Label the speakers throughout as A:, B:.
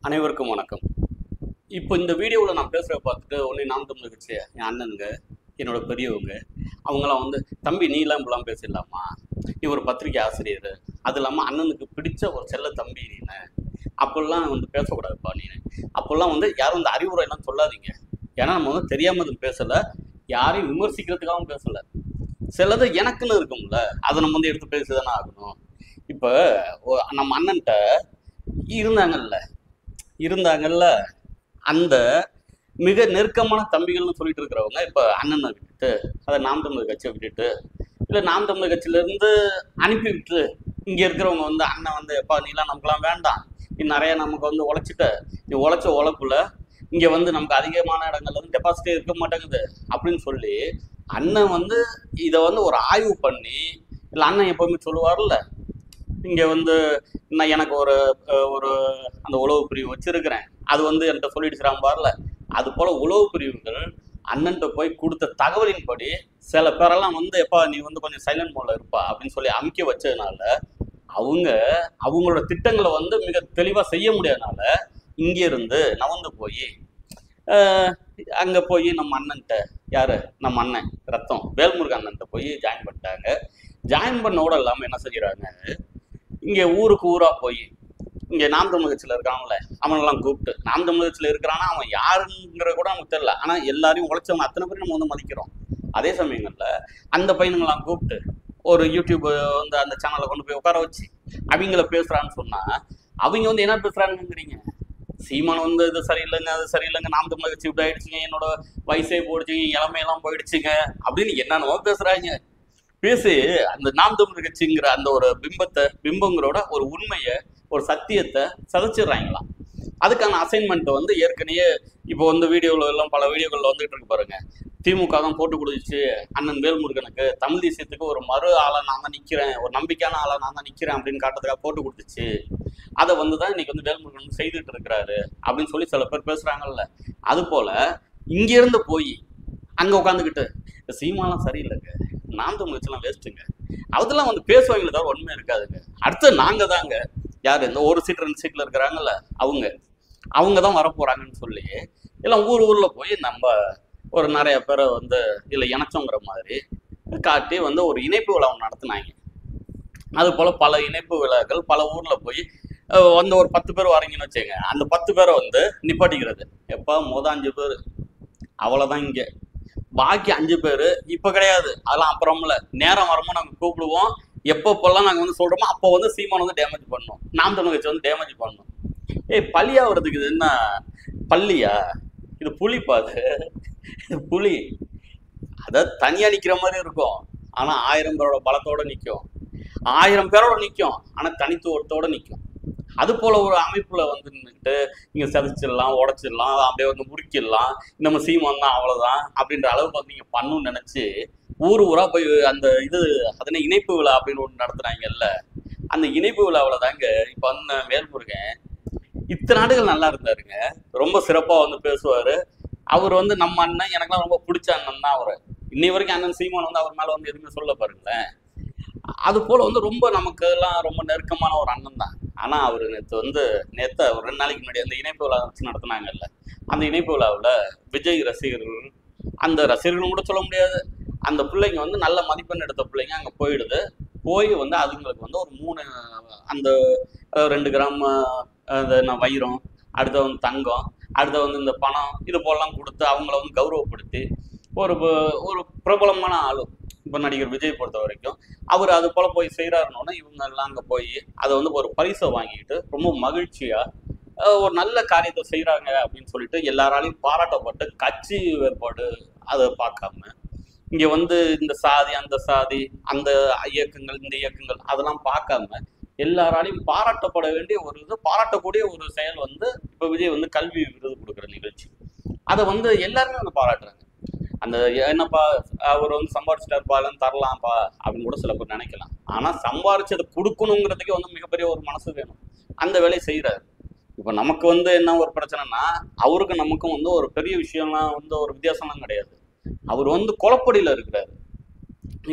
A: அனைவருக்கும் வணக்கம். இப்போ இந்த வீடியோவில் நான் பேசுகிறத பார்த்துட்டு ஒன்று நாம் தமிழ் கட்சி என் அண்ணனுங்க, என்னோட பெரியவங்க, அவங்களாம் வந்து தம்பி நீலாம் இப்படிலாம் பேசிடலாமா, நீ ஒரு பத்திரிகை ஆசிரியர், அது இல்லாமல் அண்ணனுக்கு பிடிச்ச ஒரு செல்ல தம்பி நீனு, அப்படிலாம் வந்து பேசக்கூடாதுப்பா நீனு, அப்படிலாம் வந்து யாரும் இந்த அறிவுரையெல்லாம் சொல்லாதீங்க. ஏன்னா நம்ம வந்து தெரியாமல் இது பேசலை, யாரையும் விமர்சிக்கிறதுக்காகவும் பேசலை. சிலது எனக்குன்னு இருக்கும்ல, அதை நம்ம வந்து எடுத்து பேசிதானே ஆகணும். இப்போ நம்ம அண்ணன்ட்ட இருந்தாங்கல்ல அந்த மிக நெருக்கமான தம்பிகள்னு சொல்லிட்டு இருக்கிறவங்க இப்போ அண்ணனை விட்டுட்டு அதை நாம் தமிழர் கட்சியை விட்டுட்டு இல்லை நாம் தமிழர் கட்சியிலேருந்து அனுப்பி விட்டு இங்கே இருக்கிறவங்க வந்து அண்ணன் வந்து எப்பா நீலாம் நமக்குலாம் வேண்டாம், நீ நிறைய நமக்கு வந்து உழைச்சிட்ட, நீ உழைச்ச உழைப்புல இங்கே வந்து நமக்கு அதிகமான இடங்கள்ல வந்து டெபாசிட்டே இருக்க மாட்டேங்குது அப்படின்னு சொல்லி அண்ணன் வந்து இதை வந்து ஒரு ஆய்வு பண்ணி, இல்லை அண்ணன் எப்பவுமே சொல்லுவார்ல, இங்கே வந்து நான் எனக்கு ஒரு ஒரு அந்த உளவு பிரிவு வச்சிருக்கிறேன், அது வந்து என்கிட்ட சொல்லிடுச்சுறான் பாருல, அது போல உளவு பிரிவுகள் அண்ணன்ட்ட போய் கொடுத்த தகவலின்படி சில பேரெல்லாம் வந்து எப்பா நீ வந்து கொஞ்சம் சைலண்ட் மோட்ல இருப்பா அப்படின்னு சொல்லி அமுக்கி வச்சதுனால அவங்களோட திட்டங்களை வந்து மிக தெளிவாக செய்ய முடியாதனால இங்கிருந்து நவந்து போய் அங்கே போய் நம்ம அண்ணன்ட்ட யாரு நம்ம அண்ணன் ரத்தம் வேல்முருகன் அண்ணன்ட்ட போய் ஜாயின் பண்ணிட்டாங்க. ஜாயின் பண்ணோட இல்லாமல் என்ன செஞ்சுறாங்க, இங்கே ஊருக்கு ஊராக போய் இங்கே நாம் தமிழ் கட்சியில் இருக்காங்கல்ல அவனெல்லாம் கூப்பிட்டு, நாம் தமிழ் கட்சியில் இருக்கிறான்னா அவன் யாருங்கிற கூட நமக்கு தெரியல, ஆனால் எல்லாரையும் உழைச்சவங்க அத்தனை பேரும் நம்ம வந்து மதிக்கிறோம். அதே சமயங்களில் அந்த பையனுங்கெல்லாம் கூப்பிட்டு ஒரு யூடியூப் வந்து அந்த சேனலை கொண்டு போய் உட்கார வச்சு அவங்கள பேசுகிறான்னு சொன்னால் அவங்க வந்து என்ன பேசுகிறாங்கங்கிறீங்க, சீமான் வந்து இது சரியில்லைங்க அது சரியில்லைங்க, நாம் தமிழ் கட்சி இப்படி ஆயிடுச்சுங்க, என்னோட வயசே போயிடுச்சுங்க, இளமையெல்லாம் போயிடுச்சுங்க அப்படின்னு என்னென்னவோ பேசுகிறாங்க. பேசி அந்த நாம் தமிழர் கட்சிங்கிற அந்த ஒரு பிம்பங்கிறோட ஒரு உண்மையை ஒரு சத்தியத்தை சதைச்சிடுறாங்களாம். அதுக்கான அசைன்மெண்ட்டை வந்து ஏற்கனவே இப்போ வந்து வீடியோவில் எல்லாம் பல வீடியோக்களில் வந்துட்டு இருக்கு பாருங்க, திமுக தான் போட்டு கொடுத்துச்சு அண்ணன் வேல்முருகனுக்கு, தமிழ் தேசியத்துக்கு ஒரு மறு ஆளை நான் தான் நிற்கிறேன், ஒரு நம்பிக்கையான ஆளை நான் தான் நிற்கிறேன் அப்படின்னு காட்டுறதுக்காக போட்டு கொடுத்துச்சு, அதை வந்து தான் இன்னைக்கு வந்து வேல்முருகன் செய்துட்டு இருக்கிறாரு அப்படின்னு சொல்லி சில பேர் பேசுறாங்கல்ல. அது போல இங்கிருந்து போய் அங்கே உட்காந்துக்கிட்டு சீமாலாம் சரியில்லைங்க, நாம் தமிழ் கட்சியெல்லாம் வேஸ்ட்டுங்க, அதெல்லாம் வந்து பேசுவாங்களே தவிர உண்மை இருக்காதுங்க. அடுத்து நாங்கள் தாங்க யார் இந்த ஒரு சீட் 2 சீட்டில் இருக்கிறாங்கல்ல அவங்க தான் வரப்போறாங்கன்னு சொல்லி எல்லாம் ஊரில் போய் நம்ம ஒரு நிறைய பேரை வந்து இதில் இணைச்சோங்கிற மாதிரி காட்டி வந்து ஒரு இணைப்பு விழா நடத்தினாங்க. அது போல் பல இணைப்பு விழாக்கள் பல ஊரில் போய் வந்து ஒரு 10 பேர் வரீங்கன்னு வச்சுங்க, அந்த 10 பேரை வந்து நிப்பாட்டிக்கிறது எப்போ 5 பேர் அவ்வளோதான். இங்கே பாக்கி 5 பேர் இப்போ கிடையாது, அதெல்லாம் அப்புறம்ல நேரம் வரும்போது நாங்கள் கூப்பிடுவோம், எப்பப்பெல்லாம் நாங்கள் வந்து சொல்கிறோமோ அப்போ வந்து சீமான் வந்து டேமேஜ் பண்ணணும், நாம் தமிழ் கட்சி வந்து டேமேஜ் பண்ணணும். பள்ளியாகிறதுக்கு இது என்ன பள்ளியா, இது புலிப்பா, இது புலி. அதாவது தனியாக நிற்கிற மாதிரி இருக்கும், ஆனால் 1000 பேரோட பலத்தோட நிற்கும், 1000 பேரோட நிற்கும், ஆனால் தனித்துவத்தோடு நிற்கும். அது போல ஒரு அமைப்புல வந்து நின்றுட்டு நீங்க சதிச்சிடலாம், உடைச்சிடலாம், அப்படியே வந்து முறுக்கிடலாம், நம்ம சீமான் தான் அவ்வளவுதான் அப்படின்ற அளவுக்கு வந்து நீங்க பண்ணணும்னு நினைச்சு ஊரா போய் அந்த இது அதனை இணைப்பு விழா அப்படின்னு ஒன்று நடத்துனாங்கல்ல, அந்த இணைப்பு விழாவில் தாங்க இப்போ வந்து வேல்முருகன் இத்தனை நாடுகள் நல்லா இருந்தாருங்க, ரொம்ப சிறப்பா வந்து பேசுவாரு. அவர் வந்து நம்ம அண்ணன், எனக்குலாம் ரொம்ப பிடிச்ச அண்ணன் தான் அவர். இன்னை வரைக்கும் அண்ணன் சீமான் வந்து அவர் மேல வந்து எதுவுமே சொல்ல பாருங்களேன். அது போல வந்து ரொம்ப நமக்கு எல்லாம் ரொம்ப நெருக்கமான ஒரு அண்ணன் தான். ஆனா அவர் நேற்று ஒரு 2 நாளைக்கு முன்னாடி அந்த இணைப்பு விழா வச்சு நடத்தினாங்கல்ல, அந்த இணைப்பு விழாவில் விஜய் ரசிகர்கள், அந்த ரசிகர்களும் கூட சொல்ல முடியாது, அந்த பிள்ளைங்க வந்து நல்ல மதிப்பெண் எடுத்த பிள்ளைங்க அங்கே போய் வந்து அதுங்களுக்கு வந்து ஒரு 3 அந்த 2 கிராம் வைரம், அடுத்த வந்து தங்கம், அடுத்த வந்து இந்த பணம், இது போலலாம் கொடுத்து அவங்கள வந்து கௌரவப்படுத்தி ஒரு பிரபலமான ஆளு இப்போ நடிகர் விஜய் பொறுத்த வரைக்கும் அவர் அது போல போய் செய்கிறாருன்னொன்னே இவங்க எல்லாம் அங்கே போய் அதை வந்து ஒரு பரிசை வாங்கிட்டு ரொம்ப மகிழ்ச்சியா ஒரு நல்ல காரியத்தை செய்கிறாங்க அப்படின்னு சொல்லிட்டு எல்லாராலையும் பாராட்டப்பட்டு கட்சி வேறுபாடு அதை பார்க்காம இங்கே வந்து இந்த சாதி அந்த சாதி அந்த இயக்கங்கள் இந்த இயக்கங்கள் அதெல்லாம் பார்க்காம எல்லாராலையும் பாராட்டப்பட வேண்டிய ஒரு இது பாராட்டக்கூடிய ஒரு செயல் வந்து இப்போ விஜய் வந்து கல்வி விருது கொடுக்குற நிகழ்ச்சி, அதை வந்து எல்லாருமே வந்து பாராட்டுறாங்க. அந்த என்னப்பா அவர் வந்து சம்பாரிச்சிட்டாருப்பா இல்லைன்னு தரலாம்ப்பா அப்படின்னு கூட சில பேர் நினைக்கலாம், ஆனால் சம்பாரிச்சதை கொடுக்கணுங்கிறதுக்கே வந்து மிகப்பெரிய ஒரு மனசு வேணும், அந்த வேலையை செய்கிறாரு. இப்போ நமக்கு வந்து என்ன ஒரு பிரச்சனைனா அவருக்கு நமக்கும் வந்து ஒரு பெரிய விஷயம்லாம் வந்து ஒரு வித்தியாசம்லாம் கிடையாது, அவர் வந்து குழப்படியில் இருக்கிறாரு.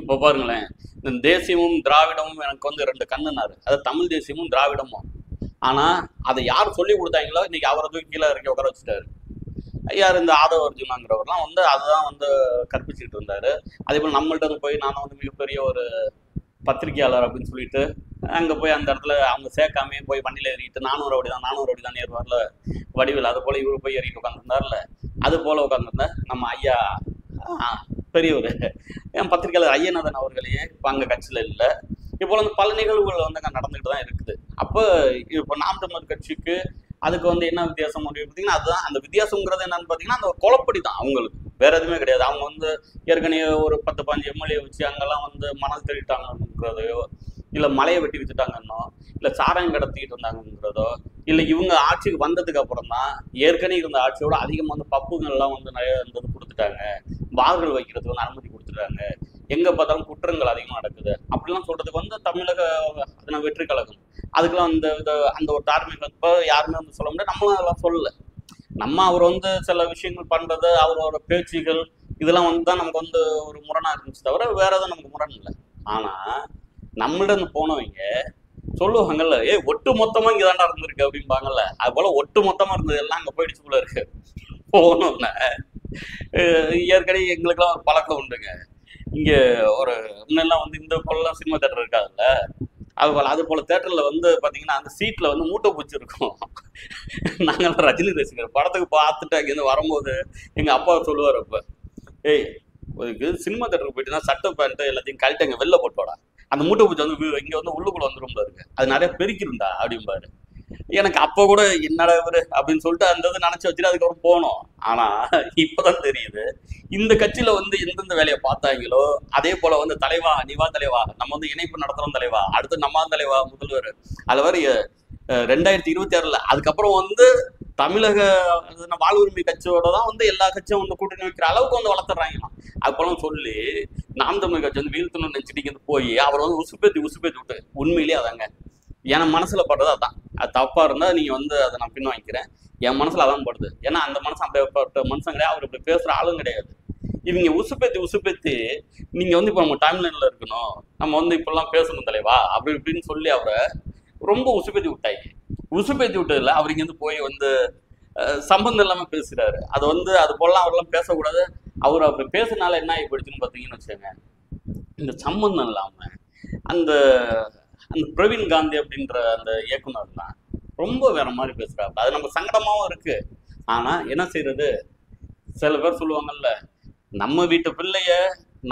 A: இப்போ பாருங்களேன், இந்த தேசியமும் திராவிடமும் எனக்கு வந்து 2 கண்ணுனாரு, அது தமிழ் தேசியமும் திராவிடமும் ஆனா அதை யார் சொல்லி கொடுத்தாங்களோ இன்னைக்கு அவரை தூக்கி கீழே இறக்கி உட்கார வச்சுட்டாரு. யார் இந்த ஆதவ அர்ஜுனாங்கிறவர்லாம் வந்து அதுதான் வந்து கற்பிச்சுட்டு இருந்தாரு. அதே போல் நம்மள்ட்ட வந்து போய் நான் வந்து மிகப்பெரிய ஒரு பத்திரிகையாளர் அப்படின்னு சொல்லிட்டு அங்கே போய் அந்த இடத்துல அவங்க சேர்க்காமே போய் வண்டியில் ஏறிட்டு 400 அடி தான் ஏறுவார்ல வடிவில், அது போல் இவரு போய் ஏறிட்டு உட்காந்துருந்தார்ல, அது போல் உட்காந்துருந்த நம்ம ஐயா பெரியவர் என் பத்திரிகையாளர் ஐயநாதன் அவர்களையே இப்போ அங்கே கட்சியில் இல்லை. இப்போ வந்து பல நிகழ்வுகள் வந்து அங்கே நடந்துகிட்டு தான் இருக்குது. அப்போ இப்போ நாம் தமிழர் கட்சிக்கு அதுக்கு வந்து என்ன வித்தியாசம் அப்படின்னு பார்த்தீங்கன்னா, அதுதான் அந்த வித்தியாசங்கிறது என்னன்னு பார்த்தீங்கன்னா அந்த குழப்படி தான் அவங்களுக்கு, வேற எதுவுமே கிடையாது. அவங்க வந்து ஏற்கனவே ஒரு 10-15 எம்எல்ஏ வச்சு அங்கெல்லாம் வந்து மணல் திருட்டாங்கிறதையோ, இல்லை மலையை வெட்டி வச்சுட்டாங்கன்னோ, இல்லை சாராயம் கடத்திக்கிட்டு இருந்தாங்கிறதோ, இல்லை இவங்க ஆட்சிக்கு வந்ததுக்கு அப்புறம் தான் ஏற்கனவே இருந்த ஆட்சியோட அதிகமாக வந்து பப்புங்கள்லாம் வந்து நிறைய இருந்தது கொடுத்துட்டாங்க, பார்கள் வைக்கிறதுக்கு வந்து அனுமதி கொடுத்துட்டாங்க, எங்கே பார்த்தாலும் குற்றங்கள் அதிகமாக நடக்குது அப்படிலாம் சொல்றதுக்கு வந்து தமிழக அதனால் வெற்றி கழகம் அதுக்கெல்லாம் அந்த ஒரு தார்மீகத்தை யாருமே வந்து சொல்ல முடியாது. நம்மளும் அதெல்லாம் சொல்லல. நம்ம அவர் வந்து சில விஷயங்கள் பண்றது, அவரோட பேச்சுகள் இதெல்லாம் வந்து தான் நமக்கு வந்து ஒரு முரணா இருந்துச்சு தவிர வேற எதுவும் நமக்கு முரண் இல்லை. ஆனா நம்மள்ட போனவங்க சொல்லுவாங்கல்ல, ஒட்டு மொத்தமா இங்க தாண்டா இருந்திருக்கு அப்படிம்பாங்கல்ல, அது போல ஒட்டு மொத்தமா இருந்தது எல்லாம் அங்க போயிடுச்சு போல இருக்கு. போனோம்னா ஏற்கனவே எங்களுக்கெல்லாம் ஒரு பழக்கம் உண்டுங்க. இங்க ஒரு முன்னெல்லாம் வந்து இந்த போலாம் சினிமா தேட்டர் இருக்காதுல்ல, அது போல தேட்டர்ல வந்து பாத்தீங்கன்னா அந்த சீட்ல வந்து மூட்டை பூச்சி இருக்கும். நாங்கெல்லாம் ரஜினி ரசிகர், படத்துக்கு பார்த்துட்டு அங்கேருந்து வரும்போது எங்க அப்பா சொல்லுவார், அப்ப சினிமா தேட்டருக்கு போயிட்டு சட்டை பேண்ட் எல்லாத்தையும் கழட்டி அங்க வெளில போட்டோடா, அந்த மூட்டை பூச்சி வந்து இங்க வந்து உள்ளுக்குள்ள வந்துரும்ல இருக்கு, அது நிறைய பெருக்கிருந்தா அப்படிம்பாரு. எனக்கு அப்ப கூட என்னடா இவரு அப்படின்னு சொல்லிட்டு அந்த இது நினைச்சு வச்சுட்டு அதுக்கப்புறம் போனோம். ஆனா இப்பதான் தெரியுது இந்த கட்சியில வந்து எந்தெந்த வேலையை பார்த்தாங்களோ அதே போல வந்து தலைவா நிவா தலைவா, நம்ம வந்து இணைப்பு நடத்துறோம் தலைவா, அடுத்து நம்ம தலைவா முதல்வர், அது வரை 2026 அதுக்கப்புறம் வந்து தமிழக வாழ்வுரிமை கட்சியோட தான் வந்து எல்லா கட்சியும் வந்து கூட்டணி வைக்கிற அளவுக்கு வந்து வளர்த்துறாங்களாம். அது போல சொல்லி நாம் தமிழ் கட்சி வந்து வீழ்த்தணும்னு நினைச்சிட்டு போய் அவர் வந்து உசுப்பேத்தி விட்டு உண்மையிலேயே அதாங்க என் மனசுல படுறது. அதான் அது தப்பா இருந்தா நீங்க வந்து அதை நான் பின் வாங்கிக்கிறேன். என் மனசுல அதான் படுது. ஏன்னா அந்த மனசு அப்படிப்பட்ட மனுஷன் கிடையாது, அவர் இப்படி பேசுற ஆளும் கிடையாது. இவங்க உசுப்பேத்தி நீங்க வந்து இப்போ நம்ம டைம்லைன்ல இருக்கணும், நம்ம வந்து இப்பெல்லாம் பேசணும் தலைவா அப்படி இப்படின்னு சொல்லி அவரை ரொம்ப உசுப்பேத்தி விட்டதுல அவர் இங்க இருந்து போய் வந்து சம்பந்தம் இல்லாம பேசுறாரு. அது வந்து அது போலாம் அவரெல்லாம் பேசக்கூடாது. அவர் அப்படி பேசுனால என்ன ஆகி போயிடுச்சுன்னு பார்த்தீங்கன்னு வச்சுக்கோங்க, இந்த சம்பந்தம் இல்லாம அந்த பிரவீன் காந்தி அப்படின்ற அந்த இயக்குனர் தான் ரொம்ப வேற மாதிரி பேசுறாரு. அது நம்ம சங்கடமாவும் இருக்கு. ஆனா என்ன செய்யறது, சில பேர் சொல்லுவாங்கல்ல, நம்ம வீட்டு பிள்ளைய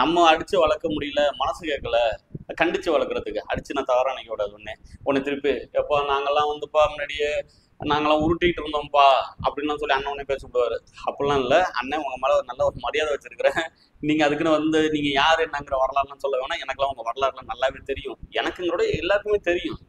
A: நம்ம அடிச்சு வளர்க்க முடியல, மனசு கேட்கல, கண்டிச்சு வளர்க்குறதுக்கு அடிச்சு நான் தவறா நினைக்க கூடாது. ஒன்னு திருப்பி எப்போ நாங்கெல்லாம் வந்துப்பா முன்னாடியே நாங்களாம் உருட்டிட்டு இருந்தோம்ப்பா அப்படின்னு சொல்லி அண்ணன் பேச விடுவாரு. அப்படிலாம் இல்லை, அண்ணன் உங்க மேல நல்ல ஒரு மரியாதை வச்சிருக்கிறேன், நீங்க அதுக்குன்னு வந்து நீங்க யாரு என்னங்கிற வரலாறுலாம் சொல்ல வேணா, எனக்கெல்லாம் உங்க வரலாறுலாம் நல்லாவே தெரியும், எனக்குங்களோட எல்லாருக்குமே தெரியும்.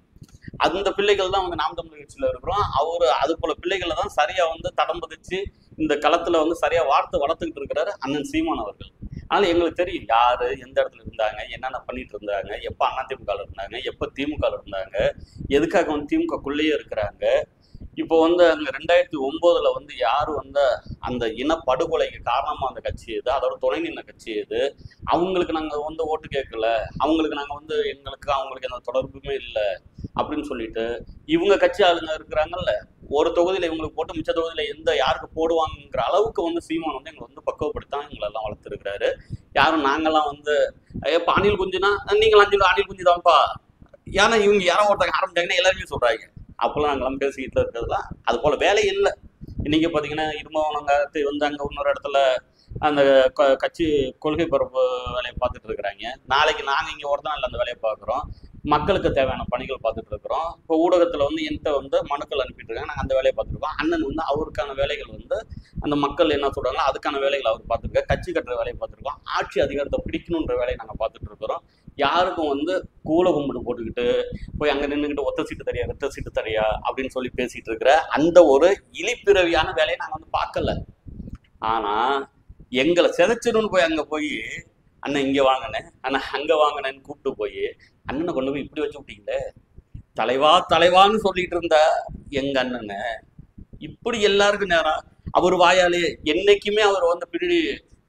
A: அந்த பிள்ளைகள் தான் வந்து நாம் தமிழர் கட்சியில இருக்கிறோம். அவரு அது போல பிள்ளைகளை தான் சரியா வந்து தடம் பதிச்சு இந்த களத்துல வந்து சரியா வளர்த்துக்கிட்டு இருக்கிறாரு அண்ணன் சீமான் அவர்கள். அதனால எங்களுக்கு தெரியும் யாரு எந்த இடத்துல இருந்தாங்க, என்னென்ன பண்ணிட்டு இருந்தாங்க, எப்ப அதிமுக இருந்தாங்க, எப்ப திமுக இருந்தாங்க, எதுக்காக வந்து திமுகக்குள்ளேயே இருக்கிறாங்க. இப்போ வந்து அங்க 2009 வந்து யாரு வந்து அந்த இனப்படுகொலைக்கு காரணமா அந்த கட்சி எது, அதோட துணை நின்ற கட்சி எது, அவங்களுக்கு நாங்க வந்து ஓட்டு கேட்கல, அவங்களுக்கு நாங்க வந்து அவங்களுக்கு எந்த தொடர்புமே இல்லை அப்படின்னு சொல்லிட்டு இவங்க கட்சி ஆளுங்க இருக்கிறாங்கல்ல, ஒரு தொகுதியில இவங்களுக்கு போட்டு மிச்ச தொகுதியில யாருக்கு போடுவாங்கிற அளவுக்கு வந்து சீமான் வந்து எங்களை வந்து பக்குவப்படுத்தான் எங்களெல்லாம் வளர்த்துருக்கிறாரு. யாரும் நாங்கெல்லாம் வந்து எப்ப அணில் குஞ்சுனா நீங்களாம் அணில் குஞ்சு தான்ப்பா, ஏன்னா இவங்க யாரோ ஒருத்தங்க ஆரம்பிச்சாங்கன்னா எல்லாருமே சொல்றாங்க. அப்பெல்லாம் நாங்கெல்லாம் பேசிக்கிட்டு இருக்கிறதுலாம் அது போல வேலை இல்லை. இன்னைக்கு பார்த்தீங்கன்னா இருமவனங்க வந்து அங்கே இன்னொரு இடத்துல அந்த கட்சி கொள்கை பரப்பு வேலையை பார்த்துட்டு இருக்கிறாங்க. நாளைக்கு நாங்கள் இங்கே ஒருத்தனால அந்த வேலையை பார்க்குறோம், மக்களுக்கு தேவையான பணிகள் பார்த்துட்டு இருக்கிறோம். இப்போ ஊடகத்தில் வந்து என்கிட்ட வந்து மனுக்கள் அனுப்பிட்டு இருக்காங்க, நாங்கள் அந்த வேலையை பார்த்துருக்கோம். அண்ணன் வந்து அவருக்கான வேலைகள் வந்து அந்த மக்கள் என்ன சொல்றாங்களோ அதுக்கான வேலைகள் அவர் பார்த்துருக்கோம், கட்சி கட்டுற வேலையை பார்த்துருக்கோம், ஆட்சி அதிகாரத்தை பிடிக்கணுன்ற வேலையை நாங்கள் பார்த்துட்டு இருக்கிறோம். யாருக்கும் வந்து கூல கும்பிட்டு போட்டுக்கிட்டு போய் அங்கே நின்றுக்கிட்டு ஒத்த சீட்டு தரியா ரெட்ட சீட்டு தரியா அப்படின்னு சொல்லி பேசிட்டு இருக்கிற அந்த ஒரு இழிப்பிறவியான வேலையை நாங்கள் வந்து பார்க்கல. ஆனா எங்களை செதைச்சிடும்னு போய் அங்கே போய் அண்ணன் இங்கே வாங்கினேன் அண்ணன் அங்கே வாங்கினேன்னு கூப்பிட்டு போய் அண்ணனை கொண்டு போய் இப்படி வச்சு விட்டீங்களே, தலைவான்னு சொல்லிட்டு இருந்த எங்க அண்ணனை இப்படி எல்லாருக்கும் நேரம் அவர் வாயாலே என்னைக்குமே அவர் வந்து பின்னாடி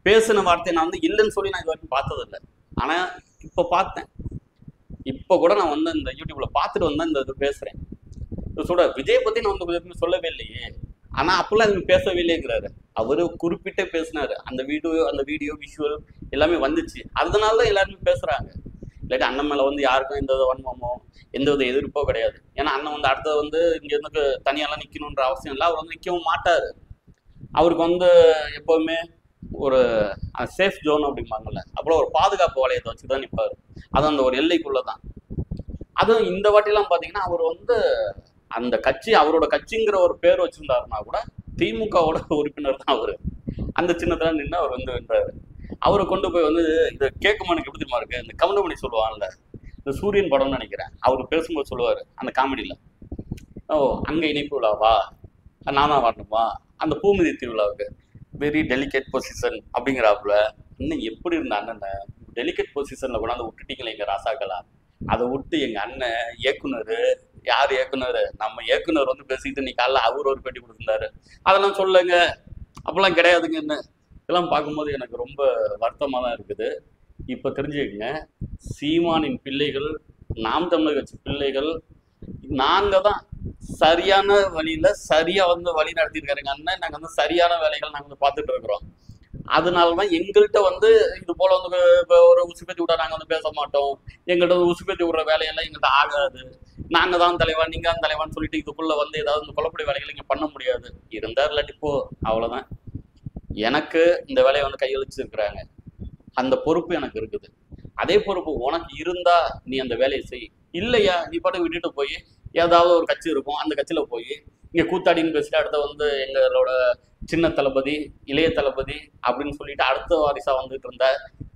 A: பேசின வார்த்தையை நான் வந்து இல்லைன்னு சொல்லி நான் இது வரைக்கும் பார்த்ததில்லை. ஆனா இப்போ பார்த்தேன், இப்போ கூட நான் வந்து இந்த யூடியூப்ல பார்த்துட்டு வந்தேன் இந்த இது பேசுறேன். சொல்ற விஜய் பத்தி நான் வந்து எதுவுமே சொல்லவே இல்லையே, ஆனா அப்பெல்லாம் அது பேசவே இல்லைங்கிறாரு. அவரு குறிப்பிட்டே பேசினாரு. அந்த வீடியோ விஷுவல் எல்லாமே வந்துச்சு. அதனால தான் எல்லாருமே பேசுறாங்க. இல்லாட்டி அண்ணன் மேல வந்து யாருக்கும் எந்த வித வன்மமோ எந்த வித எதிர்ப்போ கிடையாது. ஏன்னா அண்ணன் வந்து அடுத்தது வந்து இங்க இருந்து தனியாலாம் நிக்கணும்ன்ற அவசியம் இல்லை. அவர் வந்து நிக்கவும் மாட்டாரு. அவருக்கு வந்து எப்பவுமே ஒரு சேஃப் ஜோன் அப்படிம்பாங்கல்ல, அப்புறம் ஒரு பாதுகாப்பு வளையத்தை வச்சுதான் நிற்பாரு. அது அந்த ஒரு எல்லைக்குள்ளதான். அதுவும் இந்த வாட்டிலாம் பாத்தீங்கன்னா அவர் வந்து அந்த கட்சி அவரோட கட்சிங்கிற ஒரு பேர் வச்சிருந்தாருன்னா கூட திமுகவோட உறுப்பினர் தான் அவரு. அந்த சின்னத்துல நின்று அவர் வந்து வென்றாரு. அவரை கொண்டு போய் வந்து இதை கேட்குமா எனக்கு எப்படி தெரியுமா இருக்கு, இந்த கவுண்டமணி சொல்லுவாங்கல்ல, இந்த சூரியன் படம்னு நினைக்கிறேன், அவர் பேசும்போது சொல்லுவாரு அந்த காமெடியில, ஓ அங்க இணைப்பு விழாவா, நானா வரணுமா அந்த பூமிதி திருவிழாவுக்கு, வெரி டெலிகேட் பொசிஷன் அப்படிங்கிறாப்புல. இன்னும் எப்படி இருந்த அண்ணன் டெலிகேட் பொசிஷன்ல கொண்டாந்து விட்டுட்டீங்களே எங்க ராசாக்களா. அதை விட்டு எங்க அண்ணன் இயக்குனர், யார் இயக்குனர், நம்ம இயக்குனர் வந்து பேசிட்டு நீ காலைல அவர் ஒரு பேட்டி கொடுத்துருந்தாரு, அதெல்லாம் சொல்லுங்க, அப்பெல்லாம் கிடையாதுங்கன்னு. இதெல்லாம் பார்க்கும்போது எனக்கு ரொம்ப வருத்தமா தான் இருக்குது. இப்ப தெரிஞ்சுக்கங்க, சீமானின் பிள்ளைகள், நாம் தமிழர் கட்சி பிள்ளைகள், நாங்க தான் சரியான வழியில சரியா வந்து வழி நடத்திருக்காருங்க அண்ணன். நாங்க வந்து சரியான வேலைகள் நாங்க வந்து பார்த்துட்டு இருக்கிறோம். அதனாலதான் எங்கள்கிட்ட வந்து இது போல வந்து ஒரு உசுப்பேத்தி விட்டா நாங்க வந்து பேச மாட்டோம். எங்கள்கிட்ட உசுப்பேத்தி விடுற வேலையெல்லாம் எங்கள்கிட்ட ஆகாது. நாங்க தான் தலைவா, நீங்க தான் தலைவான்னு சொல்லிட்டு இதுக்குள்ள வந்து ஏதாவது இந்த கொல்லப்படி வேலைகள் இங்க பண்ண முடியாது. இருந்தா இல்லாட்டி போ, அவ்வளவுதான். எனக்கு இந்த வேலையை வந்து கையெழுச்சிருக்கிறாங்க, அந்த பொறுப்பு எனக்கு இருக்குது. அதே பொறுப்பு உனக்கு இருந்தா நீ அந்த வேலையை செய். இல்லையா நீ பாட்டு விட்டுட்டு போய் ஏதாவது ஒரு கட்சி இருக்கும், அந்த கட்சியில போய் இங்க கூத்தாடின்னு பேசிட்டு அடுத்த வந்து எங்களோட சின்ன தளபதி, இளைய தளபதி அப்படின்னு சொல்லிட்டு அடுத்த வாரிசா வந்துட்டு இருந்த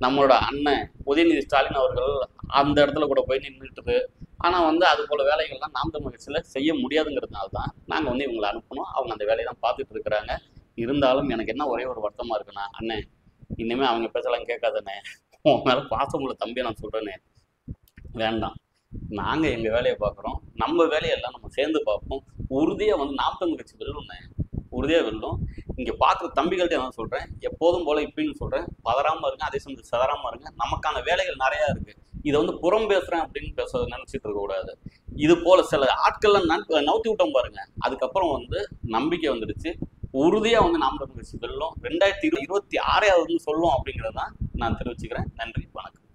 A: நம்மளோட அண்ணன் உதயநிதி ஸ்டாலின் அவர்கள் அந்த இடத்துல கூட போய் நின்றுட்டு, ஆனா வந்து அது போல வேலைகள்லாம் நாம் தமிழ் கட்சியில செய்ய முடியாதுங்கிறதுனால தான் நாங்க வந்து இவங்களை அனுப்பணும். அவங்க அந்த வேலையை தான் பார்த்துட்டு இருக்கிறாங்க. இருந்தாலும் எனக்கு என்ன ஒரே ஒரு வருத்தமா இருக்குன்னா, அண்ணே இனிமே அவங்க பேசலாம் கேட்காதண்ணே, உன் மேல பாசமுள்ள தம்பியை நான் சொல்றேனே, வேண்டாம். நாங்க எங்க வேலையை பார்க்குறோம், நம்ம வேலையெல்லாம் நம்ம சேர்ந்து பார்ப்போம். உறுதியா வந்து நாம் தமிழ் கட்சி வெல்லும்ண்ணே, உறுதியா வெல்லும். இங்க பார்க்குற தம்பிகள்கிட்ட நான் சொல்றேன், எப்போதும் போல இப்பயும் சொல்றேன், பதறாம இருங்க, அதே சமயத்தில் சதறாம இருங்க. நமக்கான வேலைகள் நிறைய இருக்கு. இதை வந்து புறம் பேசுறேன் அப்படின்னு நினைச்சிட்டு இருக்க கூடாது. இது போல சில ஆட்கள்லாம் நவுத்தி விட்டோம் பாருங்க, அதுக்கப்புறம் வந்து நம்பிக்கை வந்துடுச்சு. உறுதியா வந்து நாம் தமிழ் கட்சி வெல்லும். 2026 வந்து சொல்லும் அப்படிங்கிறதான் நான் தெரிவிச்சுக்கிறேன். நன்றி, வணக்கம்.